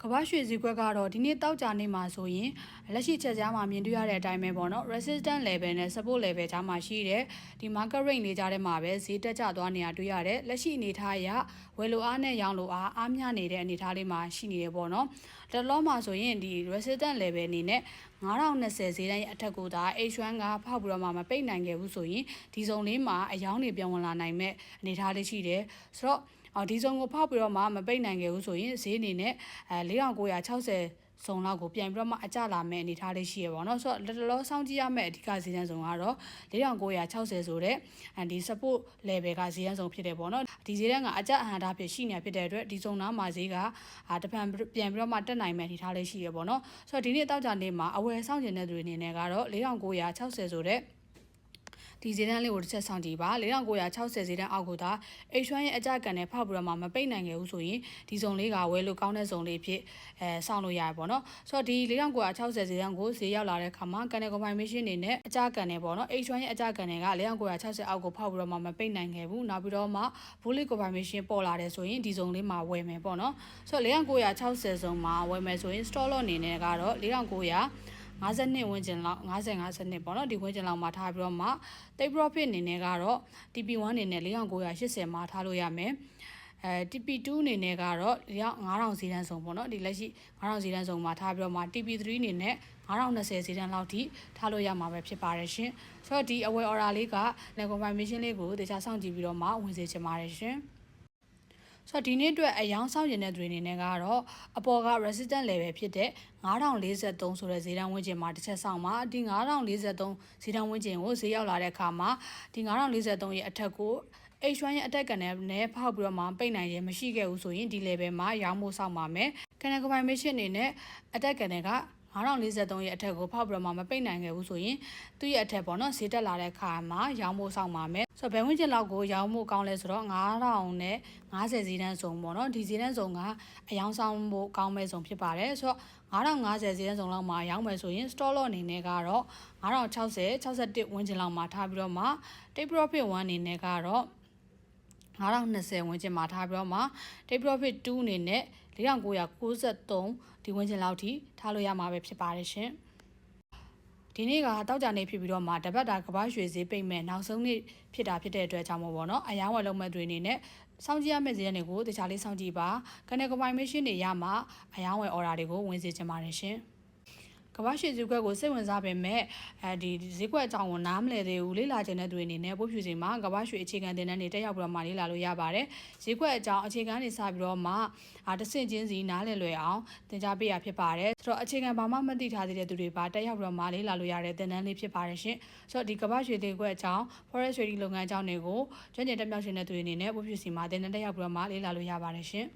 ကမ္ဘာရွှေဈေးကွက်ကတော့ဒီနေ့တောက်ကြနေမှာဆိုရင်လက်ရှိချက်ကြားမှာမြင်တွေ့ရတဲ့အတိုင်းပဲပေါ့နော် resistance level နဲ့ support level ကြားမှာရှိတဲ့ဒီ market rate နေကြတဲ့မှာပဲဈေးတက်ကျသွားနေတာတွေ့ရတယ်လက်ရှိအနေထားအရဝယ်လိုအားနဲ့ရောင်းလိုအားအားမျှနေတဲ့အနေထားလေးမှာရှိနေတယ်ပေါ့နော်တလောမှာဆိုရင်ဒီ resistance level အနေနဲ့9020ဈေးတိုင်းအထက်ကိုဒါ H1 ကဖောက်ပြီးတော့မှမပိတ်နိုင်ခဲ့ဘူးဆိုရင်ဒီဇုံလေးမှာအယောင်းတွေပြန်ဝင်လာနိုင်မဲ့အနေထားလေးရှိတယ်ဆိုတော့ဒီဇုံကိုဖောက်ပြီးတော့မှမပိတ်နိုင်ခဲ့ဘူးဆိုရင်ဈေးအနေနဲ့4960စုံလောက်ကိုပြန်ပြီးတော့မှအကျလာမဲ့အနေထားလေးရှိရပါတော့ဆိုတော့လောစောင့်ကြည့်ရမယ့်အဓိကဈေးနှုန်းစုံကတော့4960ဆိုတဲ့ဒီ support level ကဈေးနှုန်းစုံဖြစ်တယ်ပေါ့နော်ဒီဈေးနှုန်းကအကျအဟန္တာဖြစ်ရှိနေဖြစ်တဲ့အတွက်ဒီစုံနာမှာဈေးကတပံပြန်ပြီးတော့မှတက်နိုင်မဲ့အနေထားလေးရှိရပေါ့နော်ဆိုတော့ဒီနေ့တောက်ကြနေ့မှာအဝယ်ဆောင်ကျင်တဲ့သူတွေအနေနဲ့ကတော့4960ဆိုတဲ့ဒီဈေးတန်းလေးကိုတစ်ချက်ဆောင်ကြည့်ပါ4960ဈေးတန်းအောက်ကိုသာ H1 ရဲ့အကြကန်နဲ့ဖောက်ပြီးတော့မှမပိတ်နိုင်ခဲ့ဘူးဆိုရင်ဒီဇုံလေးကဝယ်လို့ကောင်းတဲ့ဇုံလေးဖြစ်စောင့်လို့ရတယ်ပေါ့နော်ဆိုတော့ဒီ4960ဈေးတန်းကိုဈေးရောက်လာတဲ့အခါမှာကန်နယ် confirmation အနေနဲ့အကြကန်နဲ့ပေါ့နော် H1 ရဲ့အကြကန်တွေက4960အောက်ကိုဖောက်ပြီးတော့မှမပိတ်နိုင်ခဲ့ဘူးနောက်ပြီးတော့မှ bullish confirmation ပေါ်လာတယ်ဆိုရင်ဒီဇုံလေးမှာဝယ်မယ်ပေါ့နော်ဆိုတော့4960ဇုံမှာဝယ်မယ်ဆိုရင် stop loss အနေနဲ့ကတော့52ဝန်းကျင်လောက်50စနစ်ပေါ့နော်ဒီဝန်းကျင်လောက်မှာထားပြီးတော့မှ take profit အနေနဲ့ကတော့ TP1 အနေနဲ့4980မှာထားလို့ရမယ်TP2 အနေနဲ့ကတော့9000ဈေးတန်းစုံပေါ့နော်ဒီလက်ရှိ9000ဈေးတန်းစုံမှာထားပြီးတော့မှ TP3 အနေနဲ့9020ဈေးတန်းလောက်ထိထားလို့ရမှာပဲဖြစ်ပါတယ်ရှင်ဆိုတော့ဒီအဝယ် order လေးက confirmation လေးကိုတခြားစောင့်ကြည့်ပြီးတော့မှဝင်စေချင်ပါတယ်ရှင်ဆိုတော့ဒီနေ့အတွက်အယောင်ဆောင်ကျင်တဲ့သူတွေအနေနဲ့ကတော့အပေါ်က resistance level ဖြစ်တဲ့9043ဆိုတဲ့ဈေးတန်းဝန်းကျင်မှာတစ်ချက်ဆောင်ပါဒီ9043ဈေးတန်းဝန်းကျင်ကိုဈေးရောက်လာတဲ့အခါမှာဒီ9043ရဲ့အထက်ကိုH1 ရဲ့အတက်ကန်နဲ့ဖောက်ပြီးတော့မှပိတ်နိုင်ရမရှိခဲ့ဘူးဆိုရင်ဒီ level မှာရောင်းဖို့စောင့်ပါမယ်။ Canal confirmation အနေနဲ့အတက်ကန်က9043ရဲ့အထက်ကိုဖောက်ပြီးတော့မှမပိတ်နိုင်ခဲ့ဘူးဆိုရင်သူ့ရဲ့အထက်ပေါ့နော်ဈေးတက်လာတဲ့အခါမှာရောင်းဖို့စောင့်ပါမယ်။ဆိုတော့ဘယ်ဝင်ကျင်လောက်ကိုရောင်းဖို့ကောင်းလဲဆိုတော့9050ဈေးတန်းစုံပေါ့နော်ဒီဈေးတန်းစုံကအယောင်ဆောင်ဖို့ကောင်းမဲ့စုံဖြစ်ပါတယ်ဆိုတော့9050ဈေးတန်းစုံလောက်မှာရောင်းမယ်ဆိုရင် stop loss အနေနဲ့ကတော့9060 61ဝန်းကျင်လောက်မှာထားပြီးတော့မှ take profit 1အနေနဲ့ကတော့9020ဝန်းကျင်မှာထားပြီးတော့မှ take profit 2အနေနဲ့4993ဒီဝန်းကျင်လောက်ထိထားလို့ရမှာပဲဖြစ်ပါတယ်ရှင်ဒီနေ့ကတောက်ကြနေဖြစ်ပြီးတော့မှတပတ်တာကဘာရွှေဈေးပိတ်မဲ့နောက်ဆုံးနေ့ဖြစ်တာဖြစ်တဲ့အတွက်ကြောင့်မို့ပေါ့နော်အယောင်းဝယ်လုံးမဲ့တွေအနေနဲ့စောင့်ကြည့်ရမယ့်ဈေးတွေကိုတခြားလေးစောင့်ကြည့်ပါကနေ confirmation တွေရမှာအယောင်းဝယ် order တွေကိုဝင်စေချင်ပါတယ်ရှင်ကမ္ဘာရွှေဈေးကွက်ကိုစိတ်ဝင်စားပေမဲ့ဒီဈေးကွက်အကြောင်းကိုနားမလည်သေးဘူးလေ့လာခြင်းတဲ့သူတွေအနေနဲ့ပို့ဖြူစီမှာကမ္ဘာရွှေအခြေခံတင်တန်းတွေတက်ရောက်ပြီးတော့မှလေ့လာလို့ရပါတယ်ဈေးကွက်အကြောင်းအခြေခံတွေစပြီးတော့မှတစ်ဆင့်ချင်းစီနားလည်လွယ်အောင်သင်ကြားပေးရဖြစ်ပါတယ်ဆိုတော့အခြေခံဘာမှမသိထားသေးတဲ့သူတွေပါတက်ရောက်ပြီးတော့မှလေ့လာလို့ရတဲ့တင်တန်းလေးဖြစ်ပါတယ်ရှင်ဆိုတော့ဒီကမ္ဘာရွှေဈေးကွက်အကြောင်း forex trading လုပ်ငန်းအကြောင်းတွေကိုကျွမ်းကျင်တက်မြောက်ရှင်တဲ့သူတွေအနေနဲ့ပို့ဖြူစီမှာတင်တန်းတက်ရောက်ပြီးတော့မှလေ့လာလို့ရပါတယ်ရှင်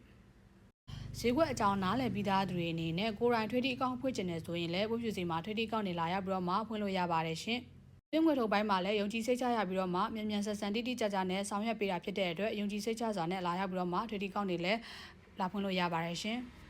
ဈေးကွက်အကြောင်းနားလည်ပြီးသားသူတွေအနေနဲ့ကိုယ်တိုင်ထွေးတီအကောင့်ဖွင့်ကျင်နေဆိုရင်လည်းဝက်ဖြူစီမှာထွေးတီအကောင့်နေလာရပြီးတော့မှဖွင့်လို့ရပါတယ်ရှင်။ပြင်ငွေထုတ်ပိုင်းမှာလည်းယုံကြည်စိတ်ချရပြီးတော့မှမြန်မြန်ဆက်ဆန်တိတိကျကျနဲ့ဆောင်ရွက်ပေးတာဖြစ်တဲ့အတွက်ယုံကြည်စိတ်ချစွာနဲ့လာရပြီးတော့မှထွေးတီအကောင့်တွေလည်းလာဖွင့်လို့ရပါတယ်ရှင်။